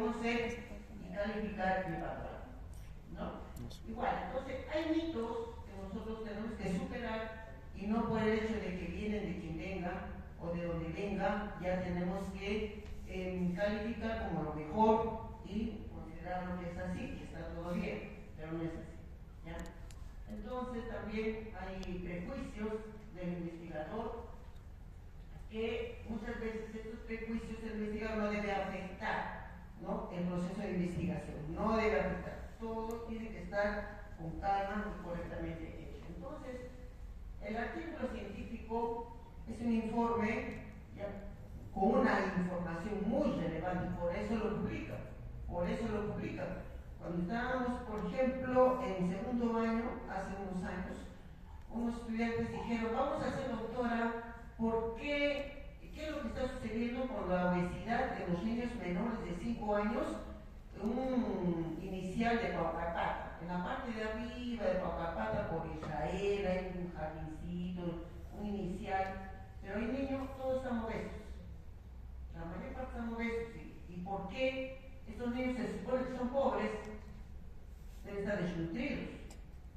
reconocer y calificar el valor, ¿no? Igual, entonces hay mitos que nosotros tenemos que superar y no por el hecho de que vienen de quien venga o de donde venga, ya tenemos que calificar como lo mejor y considerarlo que es así, que está todo bien, pero no es así, ¿ya? Entonces también hay prejuicios del investigador que muchas veces estos prejuicios el investigador no debe afectar, ¿no?, el proceso de investigación, no debe afectar, todo tiene que estar con calma y correctamente hecho. Entonces, el artículo científico es un informe, ¿ya?, con una información muy relevante, por eso lo publica, Cuando estábamos, por ejemplo, en segundo año, hace unos años, unos estudiantes dijeron, vamos a hacer, doctora, ¿por qué es lo que está sucediendo con la obesidad de los niños menores de 5 años? Un inicial de Paucapata, en la parte de arriba de Paucapata por Israel, hay un jardincito, un inicial, pero hay niños, todos están obesos, la mayor parte están obesos. ¿Y por qué estos niños se supone que son pobres? Deben estar desnutridos,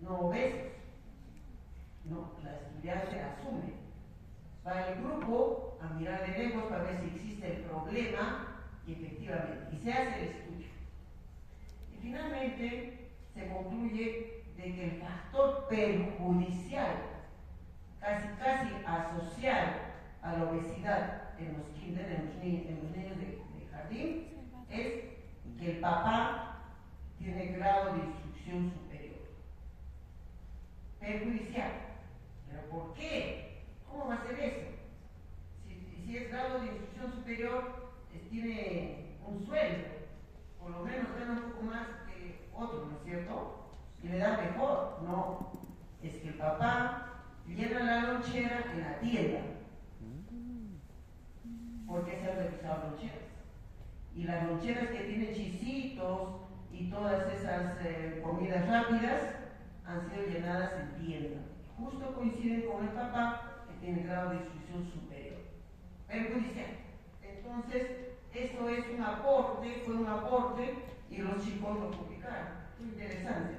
no obesos. No, la estudiante asume. Va el grupo a mirar de lejos para ver si existe el problema y efectivamente, y se hace el estudio. Y finalmente se concluye de que el factor perjudicial, casi asociado a la obesidad en los kinder, en los niños de jardín, es que el papá tiene grado de instrucción superior. Perjudicial. ¿Pero por qué? ¿Cómo va a ser eso? Si es grado de instrucción superior, tiene un sueldo, por lo menos gana un poco más que otro, ¿no es cierto? Y le da mejor. No, es que el papá llena la lonchera en la tienda, porque se han revisado loncheras. Y las loncheras que tienen chisitos y todas esas comidas rápidas han sido llenadas en tienda. Justo coinciden con el papá que tiene grado de instrucción superior. Perjudicial. Entonces, esto es un aporte, fue un aporte y los chicos lo publicaron. Interesante,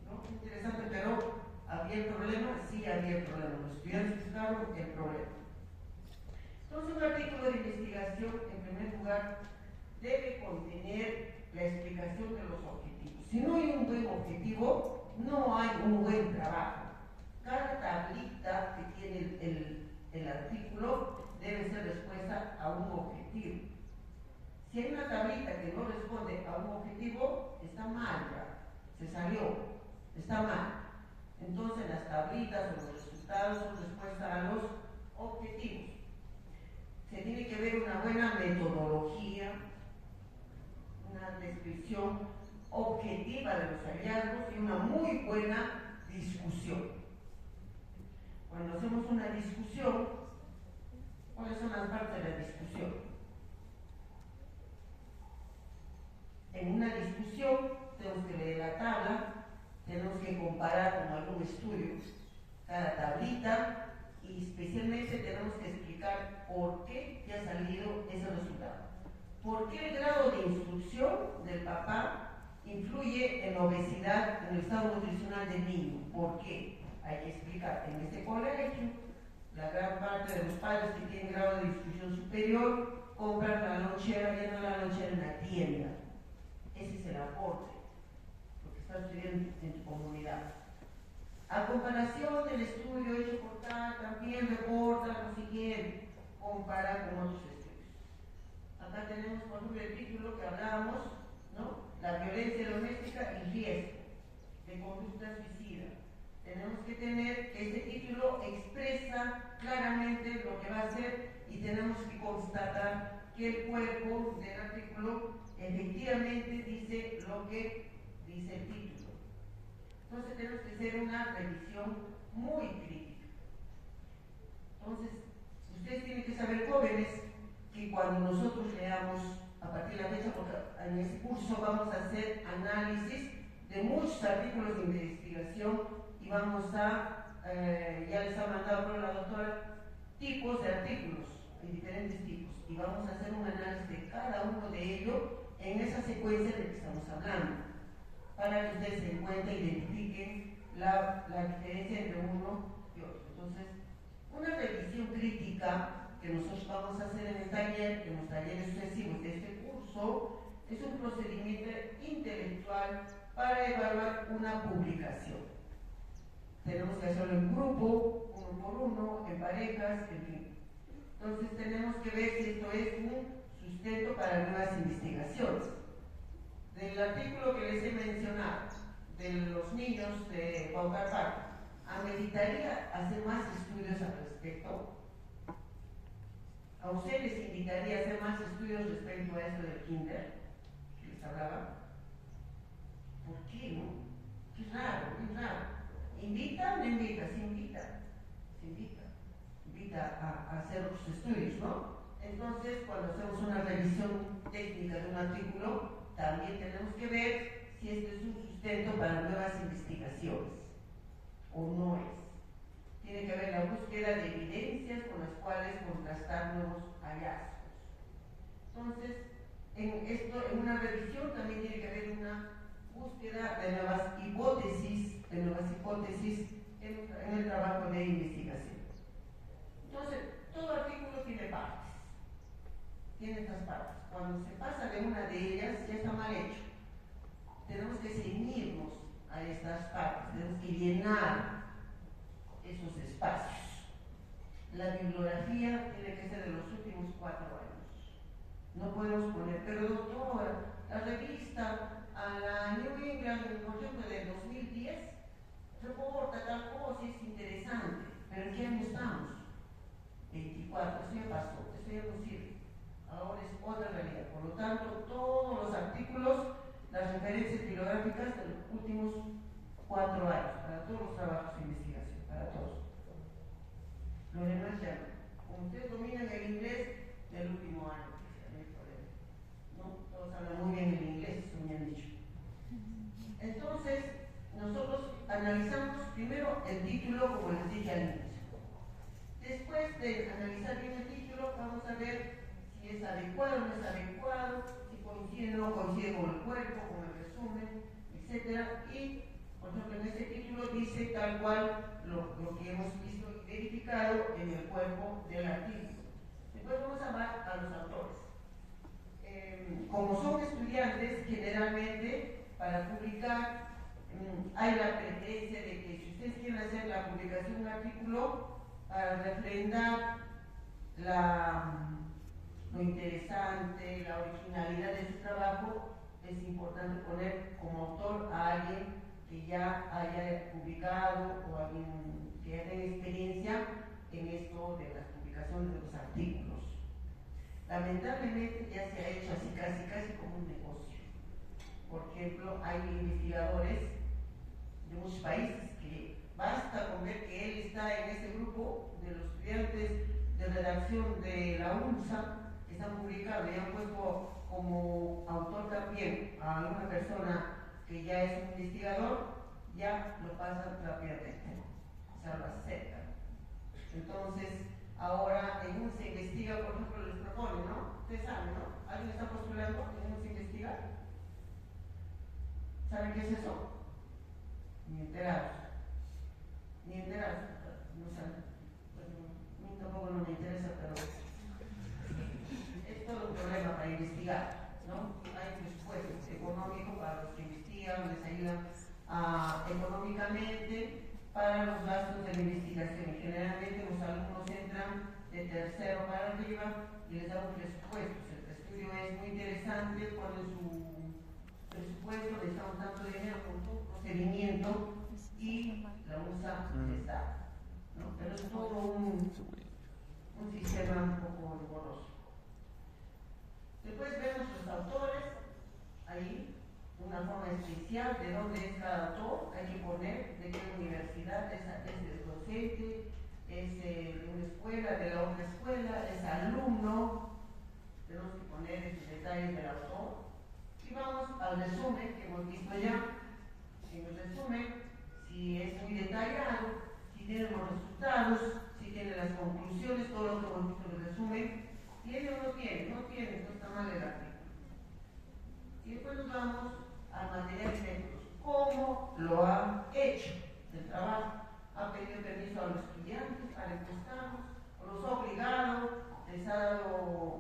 ¿no? Interesante, pero ¿había el problema? Sí, había el problema. Los estudiantes buscaron el problema. Entonces, un artículo de investigación, en primer lugar, debe contener la explicación de los objetivos. Si no hay un buen objetivo, no hay un buen trabajo. Cada tablita que tiene el artículo debe ser respuesta a un objetivo. Si hay una tablita que no responde a un objetivo, está mal ya, se salió, está mal. Entonces las tablitas o los resultados son respuesta a los objetivos. Se tiene que ver una buena metodología, una descripción objetiva de los hallazgos y una muy buena discusión. Cuando hacemos una discusión, ¿cuáles son las partes de la discusión? En una discusión tenemos que leer la tabla, tenemos que comparar con algún estudio cada tablita y especialmente tenemos que explicar por qué ya ha salido ese resultado. ¿Por qué el grado de instrucción del papá influye en la obesidad, en el estado nutricional del niño? ¿Por qué? Hay que explicar. En este colegio, la gran parte de los padres que tienen grado de instrucción superior compran la lonchera, llenan la lonchera en la tienda. Ese es el aporte, lo que está sucediendo en tu comunidad. A comparación del estudio hecho por tal, también reporta lo siguiente, compara con otros estudios. Acá tenemos, por ejemplo, el título que hablábamos, ¿no? La violencia doméstica y riesgo de conducta suicida. Tenemos que tener que este título expresa claramente lo que va a hacer y tenemos que constatar que el cuerpo del artículo efectivamente dice lo que dice el título. Entonces tenemos que hacer una revisión muy crítica. Entonces, ustedes tienen que saber, jóvenes, que cuando nosotros leamos a partir de la fecha, porque en este curso vamos a hacer análisis de muchos artículos de investigación y vamos a, ya les ha mandado por la doctora, tipos de artículos, hay diferentes tipos, y vamos a hacer un análisis de cada uno de ellos en esa secuencia hablando, para que ustedes se encuentren, identifiquen la diferencia entre uno y otro. Entonces, una revisión crítica que nosotros vamos a hacer en el taller, en los talleres sucesivos de este curso, es un procedimiento intelectual para evaluar una publicación. Tenemos que hacerlo en grupo, uno por uno, en parejas, en fin. Entonces tenemos que ver si esto es un sustento para nuevas investigaciones. Del artículo que les he mencionado, de los niños de Paucarpac, ¿ameritaría hacer más estudios al respecto? ¿A usted les invitaría a hacer más estudios respecto a esto del kinder que les hablaba? ¿Por qué no? Qué raro, qué raro. ¿Invita o no invita? Se invita. Se invita. Invita a hacer los estudios, ¿no? Entonces, cuando hacemos una revisión técnica de un artículo, también tenemos que ver si este es un sustento para nuevas investigaciones o no es. Tiene que haber la búsqueda de evidencias con las cuales contrastar nuevos hallazgos. Entonces, en una revisión también tiene que haber una búsqueda de nuevas hipótesis en el trabajo de investigación. Entonces, todo artículo tiene partes, tiene estas partes. Cuando se pasa de una de ellas, ya está mal hecho. Tenemos que ceñirnos a estas partes, tenemos que llenar esos espacios. La bibliografía tiene que ser de los últimos 4 años. No podemos poner, pero doctora, la revista a la New England, por ejemplo, del 2010, reporta tal cosa, es interesante, pero ¿en qué año estamos? 24, eso ya pasó, eso ya no sirve. Ahora es otra realidad. Por lo tanto, todos los artículos, las referencias bibliográficas de los últimos 4 años, para todos los trabajos de investigación, para todos. Lo demás ya no. Como ustedes dominan el inglés del último año, no hay problema. ¿No? Todos hablan muy bien el inglés, eso me han dicho. Entonces, nosotros analizamos primero el título, como les dije al inicio. Después de analizar bien el título, vamos a ver si es adecuado o no es adecuado, si coincide o no coincide con el cuerpo, con el resumen, etc. Y, por ejemplo, en este título dice tal cual lo que hemos visto y verificado en el cuerpo del artículo. Después vamos a hablar a los autores. Como son estudiantes, generalmente, para publicar, hay la preferencia de que si ustedes quieren hacer la publicación de un artículo, para refrendar lo interesante, la originalidad de su trabajo, es importante poner como autor a alguien que ya haya publicado o alguien que ya tenga experiencia en esto de las publicaciones de los artículos. Lamentablemente ya se ha hecho así casi como un negocio. Por ejemplo, hay investigadores de muchos países que basta con ver que él está en ese grupo de los estudiantes de redacción de la UNSA que están publicados y han puesto como autor también a alguna persona que ya es un investigador, ya lo pasan rápidamente, o sea, lo aceptan. Entonces, ahora en un se investiga, por ejemplo, les propone, ¿no? Ustedes saben, ¿no? ¿Alguien está postulando en un se investiga? ¿Saben qué es eso? Ni enterados. Ni enterados. No saben. Bueno, a mí tampoco no me interesa, pero es todo un problema para investigar, ¿no? Hay presupuestos económicos para los que investigan, les ayudan económicamente para los gastos de la investigación. Generalmente los alumnos entran de tercero para arriba y les damos presupuestos. El estudio es muy interesante, ponen su presupuesto, les damos tanto dinero con un procedimiento y la USA está, ¿no? Pero es todo un sistema un poco engorroso. Después vemos los autores, ahí, una forma especial de dónde es cada autor, hay que poner de qué universidad es el docente, es de una escuela, de la otra escuela, es alumno, tenemos que poner esos detalles del autor. Y vamos al resumen que hemos visto ya. En el resumen, si es muy detallado, si tiene los resultados, si tiene las conclusiones, todo lo que hemos visto en el resumen, tiene o no tiene, no está mal el artículo. Y después nos vamos a material y métodos. ¿Cómo lo ha hecho el trabajo? Ha pedido permiso a los estudiantes para encuestarlos, los ha obligado, les ha dado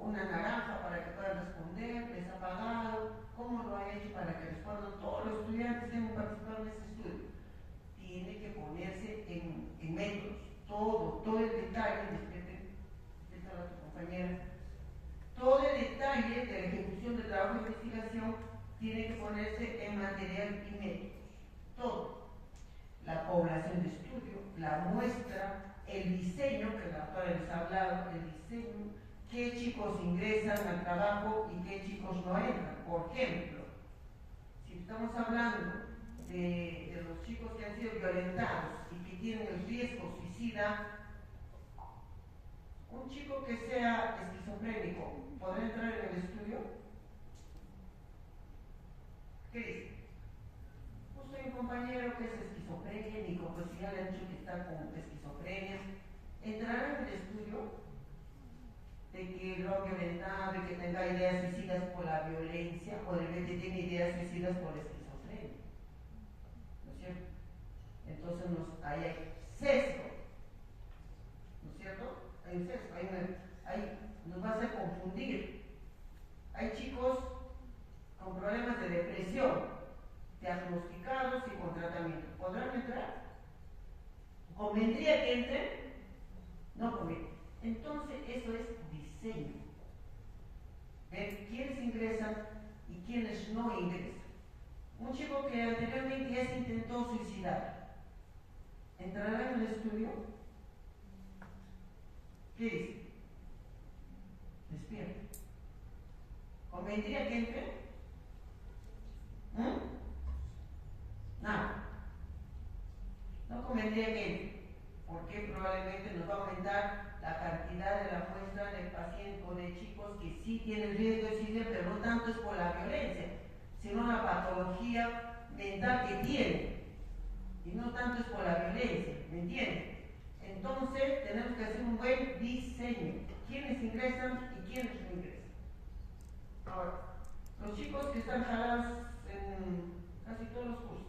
una naranja para que puedan responder, les ha pagado. ¿Cómo lo ha hecho para que respondan todos los estudiantes que han participado en ese estudio? Tiene que ponerse en métodos, todo el detalle, respecto a tu compañera, todo el detalle de la ejecución del trabajo de investigación tiene que ponerse en material y métodos, todo. La población de estudio, la muestra, el diseño, que la doctora les ha hablado, el diseño, qué chicos ingresan al trabajo y qué chicos no entran. Por ejemplo, si estamos hablando de los chicos que han sido violentados y que tienen el riesgo suicida, un chico que sea esquizofrénico, ¿podrá entrar en el estudio? ¿Qué dice? Justo hay un compañero que es esquizofrénico, pues ya le han dicho que está con esquizofrenia. ¿Entrará en el estudio de que lo ha violentado y que tenga ideas suicidas por la violencia, o de repente tiene ideas suicidas por la esquizofrenia? ¿No es cierto? Entonces ahí hay sesgo, ¿no es cierto? Hay un sesgo, nos va a hacer confundir. Hay chicos con problemas de depresión, diagnosticados y con tratamiento. ¿Podrán entrar? ¿Convendría que entren? No conviene. Entonces, eso es diseño. Ver quiénes ingresan y quiénes no ingresan. Un chico que anteriormente ya se intentó suicidar, ¿entrará en el estudio? ¿Qué dice? Despierta. ¿Convendría que entre? Nada. No convendría que entre, porque probablemente nos va a aumentar la cantidad de la muestra de pacientes o de chicos que sí tienen riesgo de suicidio, pero no tanto es por la violencia, sino la patología mental que tienen, y no tanto es por la violencia, ¿me entienden? Entonces tenemos que hacer un buen diseño, quiénes ingresan y quiénes no ingresan. Ahora, los chicos que están jalados en casi todos los cursos,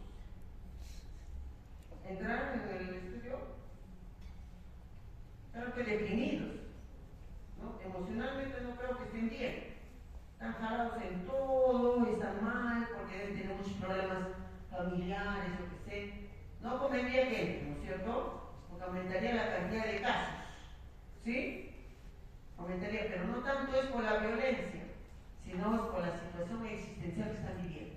¿entraron en el estudio? Claro que deprimidos, ¿no? Emocionalmente no creo que estén bien. Están jalados en todo, están mal, porque deben tener muchos problemas familiares, lo que sé. No convendría que entren, ¿no es cierto? Porque aumentaría la cantidad de casos, ¿sí? Aumentaría, pero no tanto es por la violencia, sino es por la situación existencial que están viviendo,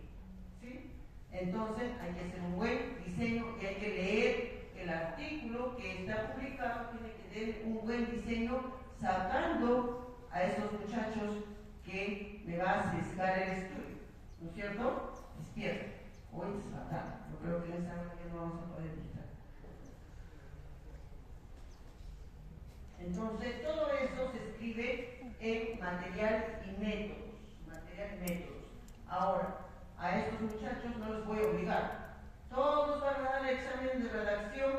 ¿sí? Entonces hay que hacer un buen diseño y hay que leer el artículo que está publicado, tiene que tener un buen diseño sacando a esos muchachos que me va a sesgar el estudio, ¿no es cierto? Despierta. Hoy es fatal, yo creo que en esa hora ya no vamos a poder quitar. Entonces todo eso se escribe en material y métodos. Ahora, a estos muchachos no les voy a obligar. Todos van a dar el examen de redacción.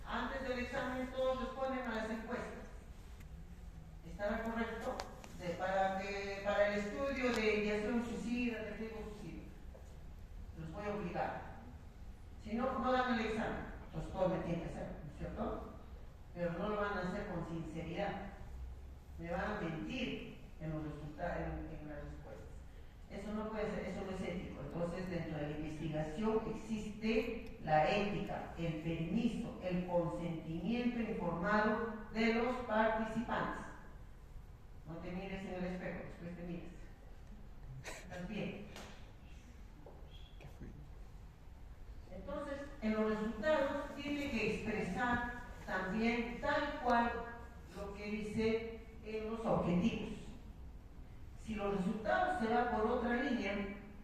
Antes del examen todos responden a las encuestas. ¿Estará correcto? Para el estudio de ideación suicida, de riesgo suicida. Los voy a obligar. Si no, no dan el examen. Entonces todos me tienen que hacer, ¿no es cierto? Pero no lo van a hacer con sinceridad. Me van a mentir en los resultados, en las respuestas. Eso no puede ser, eso no es ético. Entonces, dentro de la investigación existe la ética, el permiso, el consentimiento informado de los participantes. No te mires en el espejo, después te miras. ¿Estás bien? Entonces, en los resultados tiene que expresar también tal cual lo que dice en los objetivos. Si los resultados se van por otra línea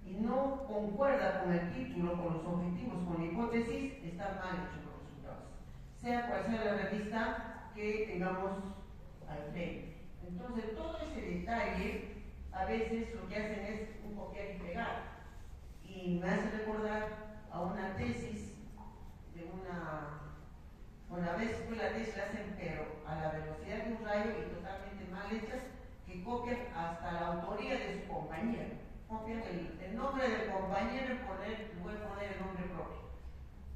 y no concuerda con el título, con los objetivos, con la hipótesis, están mal hechos los resultados. Sea cual sea la revista que tengamos al frente. Entonces, todo ese detalle, a veces lo que hacen es un copiar y pegar. Y me hace recordar a una tesis de a veces pues la tesis la hacen pero a la velocidad de un rayo y totalmente mal hechas, que copian hasta la autoría de su compañero. copian el nombre del compañero y voy a poner el nombre propio,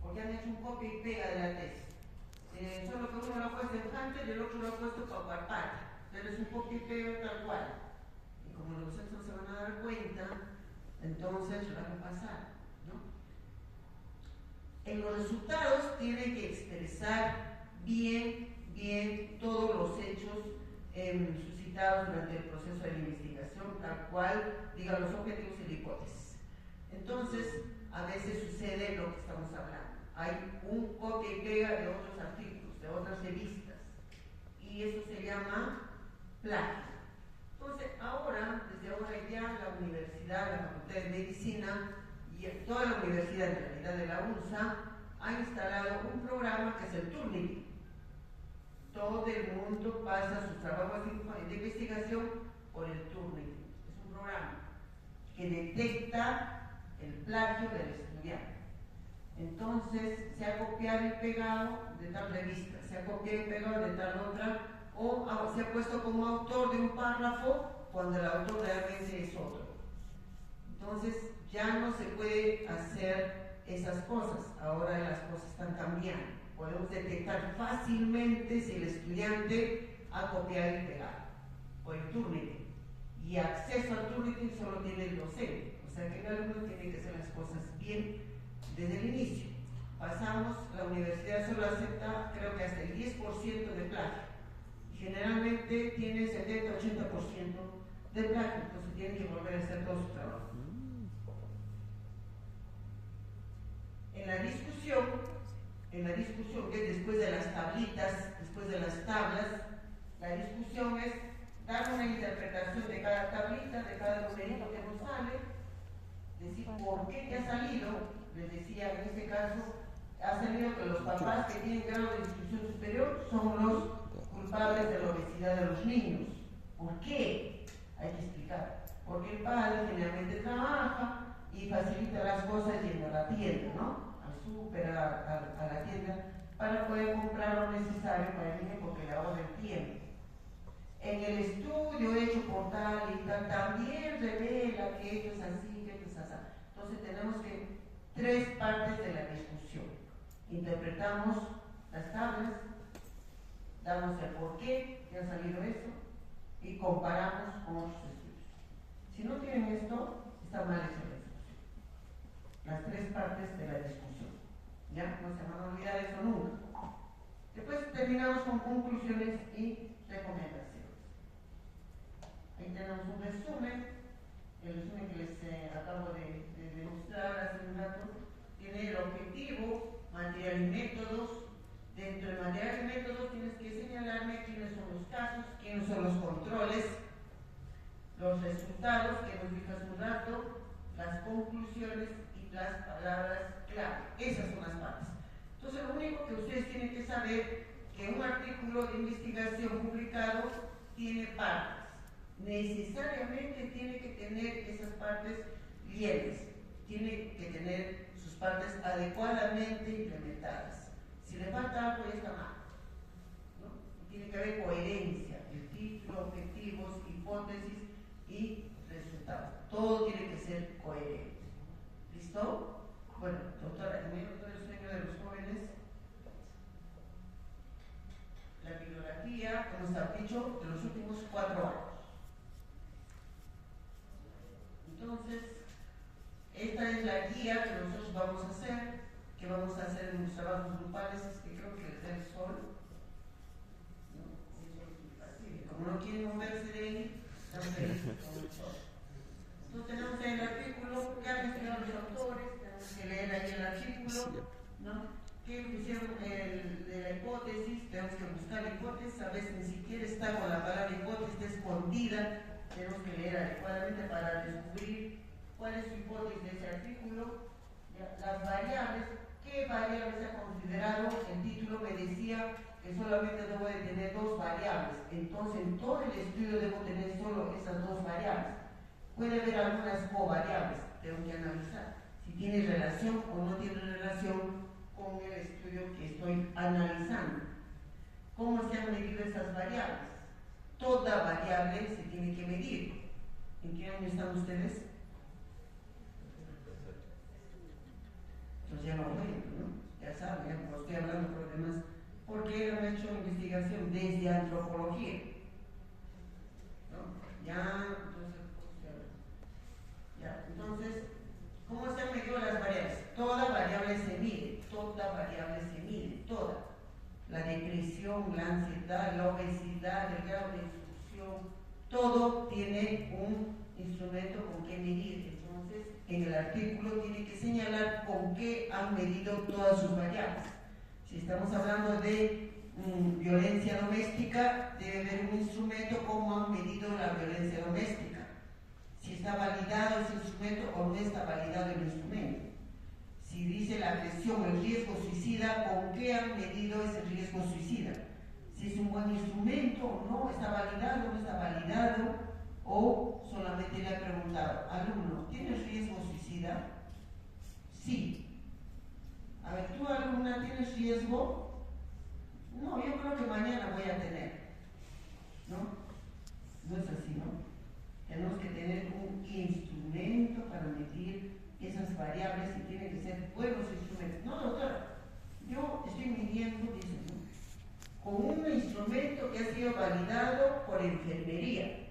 porque han hecho un copia y pega de la tesis. Solo que uno lo ha puesto en Hunter y el otro lo ha puesto para parte, pero es un copia y pega tal cual. Y como los otros se van a dar cuenta, entonces lo van a pasar, ¿no? En los resultados tienen que expresar bien todos los hechos suscitados durante el proceso de la investigación, tal cual digan los objetivos y la hipótesis. Entonces, a veces sucede lo que estamos hablando. Hay un copia y pega de otros artículos, de otras revistas, y eso se llama plagio. Entonces, desde ahora ya la universidad, la Facultad de Medicina y toda la universidad en realidad de la UNSA ha instalado un programa que es el Turnitin. Todo el mundo pasa sus trabajos de investigación por el Turnitin. Es un programa que detecta el plagio del estudiante. Entonces, se ha copiado y pegado de tal revista, se ha copiado y pegado de tal otra, o se ha puesto como autor de un párrafo cuando el autor realmente es otro. Entonces, ya no se puede hacer esas cosas. Ahora las cosas están cambiando. Podemos detectar fácilmente si el estudiante ha copiado y pegado por el Turnitin. Y acceso al Turnitin solo tiene el docente. O sea que el alumno tiene que hacer las cosas bien desde el inicio. La universidad solo acepta, creo que hasta el 10% de plagio. Generalmente tiene 70-80% de plagio, entonces tienen que volver a hacer todo su trabajo. En la discusión, que es después de las tablitas, después de las tablas, la discusión es dar una interpretación de cada tablita, de cada numerito que nos sale, decir por qué te ha salido. Les decía, en este caso, ha salido que los papás que tienen grado de instrucción superior son los culpables de la obesidad de los niños. ¿Por qué? Hay que explicar. Porque el padre generalmente trabaja y facilita las cosas yendo a la tienda, ¿no? Al súper, a la tienda, para poder comprar lo necesario para el niño porque le ahorra el tiempo. En el estudio hecho por tal y tal también revela que esto es así, que esto es así. Entonces tenemos que tres partes de la discusión. Interpretamos las tablas, damos el por qué que ha salido eso y comparamos con otros estudios. Si no tienen esto, está mal hecha la discusión. Las tres partes de la discusión. ¿Ya? No se van a olvidar eso nunca. Después terminamos con conclusiones y recomendaciones. Ahí tenemos un resumen. El resumen que les acabo de demostrar hace un rato tiene el objetivo, material y métodos. Dentro de material y métodos tienes que señalarme quiénes son los casos, quiénes son los controles, los resultados que nos dijo hace un rato, las conclusiones y las palabras clave. Esas son las partes. Entonces, lo único que ustedes tienen que saber que un artículo de investigación publicado tiene partes. Necesariamente tiene que tener esas partes lienes, tiene que tener sus partes adecuadamente implementadas. Si le falta algo ya está mal, ¿no? Tiene que haber coherencia, el título, objetivos, hipótesis y resultados. Todo tiene que ser coherente. ¿Listo? Bueno, doctora, en medio del sueño de los jóvenes, la bibliografía, como está dicho, de los últimos 4 años. Entonces, esta es la guía que nosotros vamos a hacer, en los trabajos grupales, que creo que les da el sol. Como no quieren moverse de ahí, están felices con el sol. Entonces tenemos el artículo, ya mencionaron los autores, tenemos que leer ahí el artículo, ¿no? ¿Qué pusieron de la hipótesis? Tenemos que buscar la hipótesis, a veces ni siquiera está con la palabra hipótesis, está escondida. Tenemos que leer adecuadamente para descubrir cuál es su hipótesis de ese artículo. Las variables, ¿qué variables se ha considerado? El título me decía que solamente debo de tener 2 variables. Entonces, en todo el estudio debo tener solo esas 2 variables. Puede haber algunas covariables, tengo que analizar si tiene relación o no tiene relación con el estudio que estoy analizando. ¿Cómo se han medido esas variables? Toda variable se tiene que medir. ¿En qué año están ustedes? ya no ven, ¿no? Ya saben, ya no estoy hablando de problemas, porque han hecho investigación desde antropología, ¿no? Entonces, ¿cómo se han medido las variables? Toda variable se mide, toda. La depresión, la ansiedad, la obesidad, el grado de instrucción, todo tiene un instrumento con que medir. Entonces, en el artículo tiene que señalar con qué han medido todas sus variables. Si estamos hablando de violencia doméstica, debe haber un instrumento cómo han medido la violencia doméstica. Si está validado ese instrumento o no está validado el instrumento. Si dice la agresión, el riesgo suicida, ¿con qué han medido ese riesgo suicida? Si es un buen instrumento o no, está validado o no está validado, o solamente le ha preguntado, alumno, ¿tienes riesgo suicida? Sí. A ver, ¿tú, alumna, tienes riesgo? No, yo creo que mañana voy a tener. ¿No? No es así, ¿no? Tenemos que tener un instrumento para medir esas variables y tienen que ser buenos instrumentos. No, doctora, yo estoy midiendo, dice, ¿no?, con un instrumento que ha sido validado por enfermería.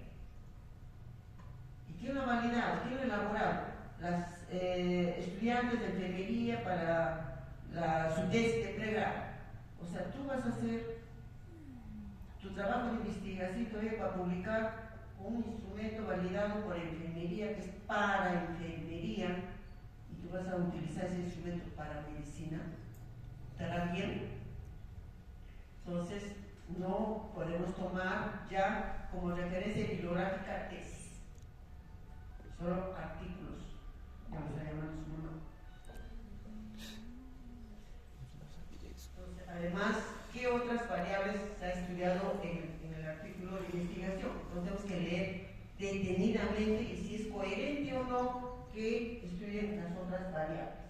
¿Y quién lo ha validado? ¿Quién lo ha elaborado? Las estudiantes de enfermería para su test de pregrado. O sea, tú vas a hacer tu trabajo de investigación todavía para publicar un instrumento validado por enfermería, que es para enfermería, y tú vas a utilizar ese instrumento para medicina. ¿Estará bien? Entonces, no podemos tomar ya como referencia bibliográfica tesis, solo artículos, vamos a llamar su nombre. Entonces, además, ¿qué otras variables se ha estudiado en el artículo de investigación? Entonces tenemos que leer detenidamente y si es coherente o no que estudien las otras variables.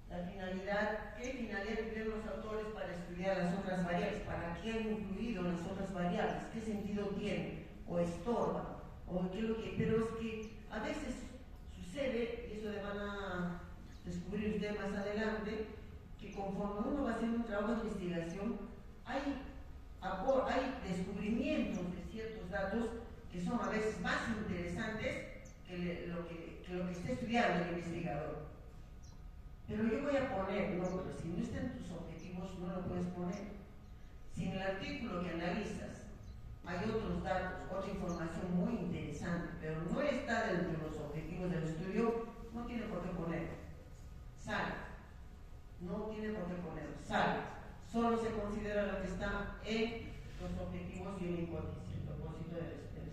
La finalidad, ¿qué finalidad tienen los autores para estudiar las otras variables? ¿Para qué han incluido las otras variables? ¿Qué sentido tienen? ¿O estorban? ¿O qué es lo que? Pero es que a veces sucede, y eso le van a descubrir ustedes más adelante, que conforme uno va haciendo un trabajo de investigación, hay descubrimientos de ciertos datos que son a veces más interesantes que lo que está estudiando el investigador. Pero yo voy a poner, no, pero si no está en tus objetivos, no lo puedes poner. Si en el artículo que analizas hay otros datos, otra información muy interesante, pero no está dentro de los objetivos del estudio, no tiene por qué ponerlo. Sale. No tiene por qué ponerlo. Sale. Solo se considera lo que está en los objetivos y una hipótesis, el propósito del estudio.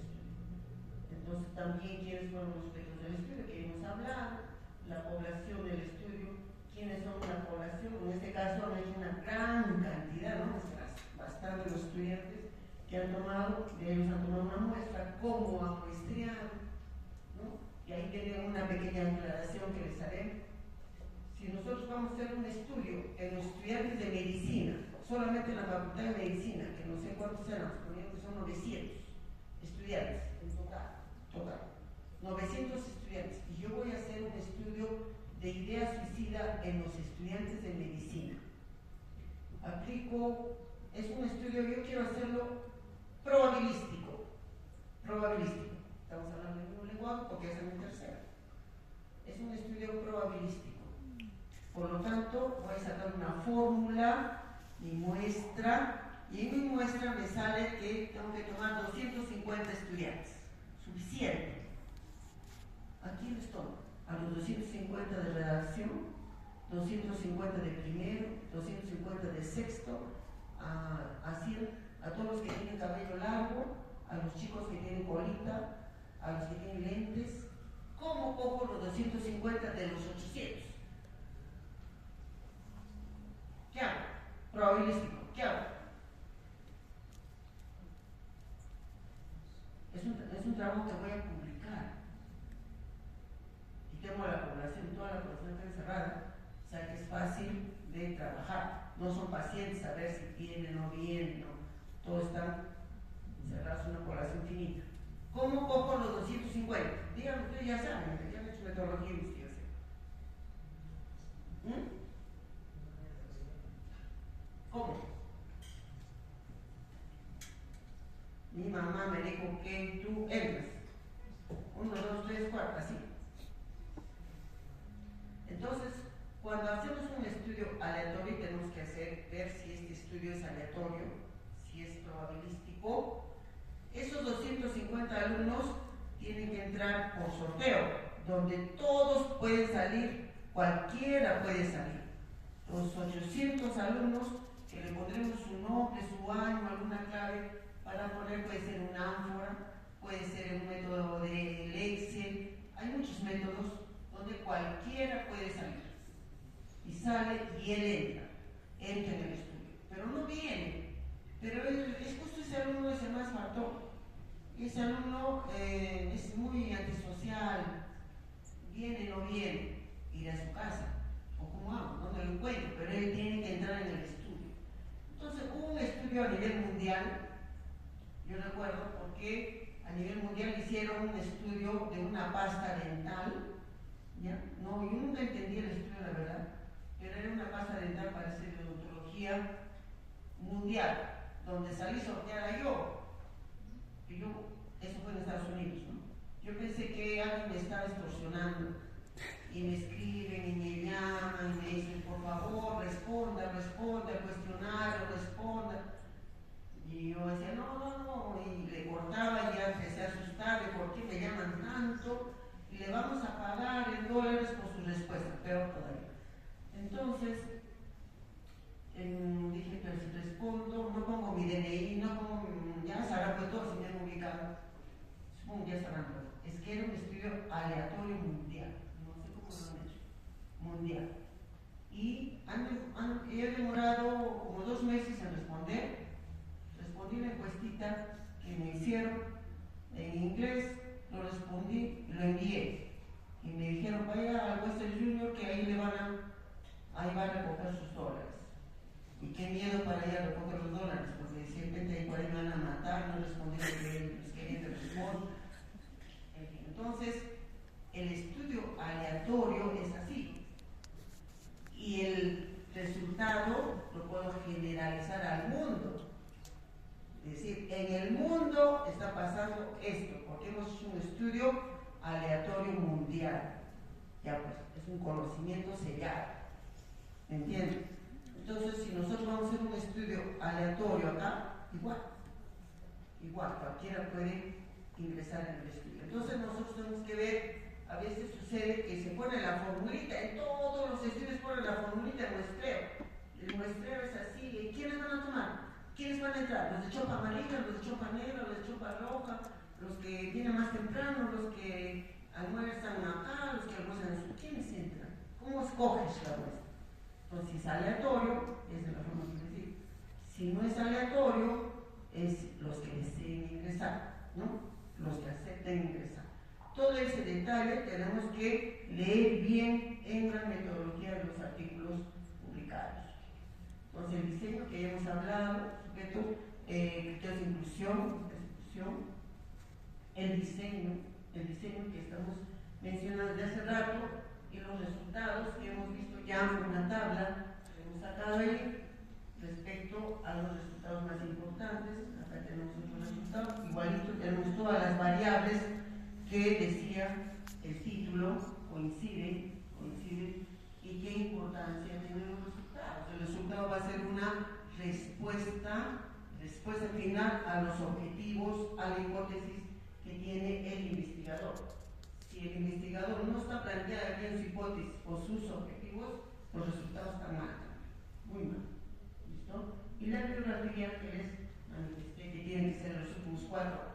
Entonces, también, ¿quiénes fueron los objetivos del estudio? Que hemos hablado, la población del estudio, quiénes son la población. En este caso, hay una gran cantidad, ¿no? Bastante los estudiantes que han tomado, de ellos han tomado una muestra, cómo han muestreado, ¿no? Y ahí tienen una pequeña aclaración que les haré. Si nosotros vamos a hacer un estudio en los estudiantes de medicina, solamente en la facultad de medicina, que no sé cuántos eran, suponiendo que son 900 estudiantes en total, 900 estudiantes, y yo voy a hacer un estudio de idea suicida en los estudiantes de medicina. Aplico, es un estudio, yo quiero hacerlo probabilístico, estamos hablando del mismo lenguaje porque es en tercera, es un estudio probabilístico. Por lo tanto, voy a sacar una fórmula, mi muestra, y en mi muestra me sale que tengo que tomar 250 estudiantes. Suficiente. Aquí les tomo a los 250 de redacción, 250 de primero, 250 de sexto, a todos los que tienen cabello largo, a los chicos que tienen colita, a los que tienen lentes. ¿Cómo cojo los 250 de los 800? ¿Qué hago? Probabilístico. ¿Qué hago? Es un trabajo que voy a publicar. Y tengo la población, toda la población está encerrada. O sea que es fácil de trabajar. No son pacientes a ver si vienen o no vienen. ¿No? Todos están encerrados en una población finita. ¿Cómo cojo los 250? Díganme, ustedes ya saben, ya han hecho metodología de investigación. ¿Mm? ¿Cómo? Mi mamá me dijo que tú entras. 1, 2, 3, 4, así. Entonces, cuando hacemos un estudio aleatorio, tenemos que ver si este estudio es aleatorio, si es probabilístico. Esos 250 alumnos tienen que entrar por sorteo, donde todos pueden salir, cualquiera puede salir. Los 800 alumnos, que le pondremos su nombre, su año, alguna clave para poner, puede ser un ánfora, puede ser un método de Excel, hay muchos métodos donde cualquiera puede salir. Y sale y él entra en el estudio, pero no viene. Pero es justo ese alumno es el más faltón. Ese alumno es muy antisocial, viene, no viene, ir a su casa, o como hago, no me lo encuentro, pero él tiene que entrar en el estudio. Entonces hubo un estudio a nivel mundial, yo recuerdo, porque a nivel mundial hicieron un estudio de una pasta dental, ¿ya? No, yo nunca entendí el estudio, la verdad, pero era una pasta dental para hacer de odontología mundial, donde salí sorteada yo. Y yo, eso fue en Estados Unidos, ¿no? Yo pensé que alguien me estaba extorsionando y me escriben y me llaman y me dicen, por favor, responda al cuestionario, responda. Y yo decía, no, y le cortaba y ya empecé a asustarme, ¿por qué me llaman tanto? Y le vamos a pagar en dólares por su respuesta, peor todavía. Entonces, dije, pero si respondo, no pongo mi DNI, no pongo, ya sabrán pues todos si me han ubicado. Supongo que ya sabrán todos. Es que era un estudio aleatorio mundial, no sé cómo lo han hecho, mundial. Y he demorado como 2 meses en responder. Respondí la encuestita que me hicieron en inglés, lo respondí y lo envié. Y me dijeron, vaya al Western Junior que ahí ahí va a recoger sus dólares. Y qué miedo para ir a recoger los dólares, porque de repente ahí por ahí me van a matar, no respondí lo que los querían responder. Entonces, el estudio aleatorio es así. Y el resultado lo puedo generalizar al mundo. Es decir, en el mundo está pasando esto, porque hemos hecho un estudio aleatorio mundial. Ya pues, es un conocimiento sellado. ¿Me entienden? Entonces, si nosotros vamos a hacer un estudio aleatorio acá, igual, cualquiera puede ingresar en el estudio. Entonces, nosotros tenemos que ver, a veces sucede que se pone la formulita, en todos los estudios ponen la formulita de muestreo. El muestreo es así, ¿quiénes van a tomar? ¿Quiénes van a entrar? Los de chopa amarilla, los de chopa negra, los de chopa roja, los que vienen más temprano, los que almuerzan acá, los que almuerzan en su... ¿Quiénes entran? ¿Cómo escoges la muestra? Entonces, si es aleatorio, es de la forma que decir. Si no es aleatorio, es los que deseen ingresar, ¿no? Los que acepten ingresar. Todo ese detalle tenemos que leer bien en la metodología de los artículos publicados. Entonces, el diseño que ya hemos hablado, sujeto, criterios de inclusión, el diseño que estamos mencionando desde hace rato, y los resultados que hemos visto ya en una tabla que hemos sacado ahí respecto a los resultados más importantes. Acá tenemos otros resultados, igualito tenemos todas las variables que decía el título, coinciden, y qué importancia tienen los resultados. El resultado va a ser una respuesta final a los objetivos, a la hipótesis que tiene el investigador. Si el investigador no está planteando bien su hipótesis o sus objetivos, los resultados están mal, muy mal. ¿Listo? Y la bibliografía que les manifesté, que tienen que ser los últimos 4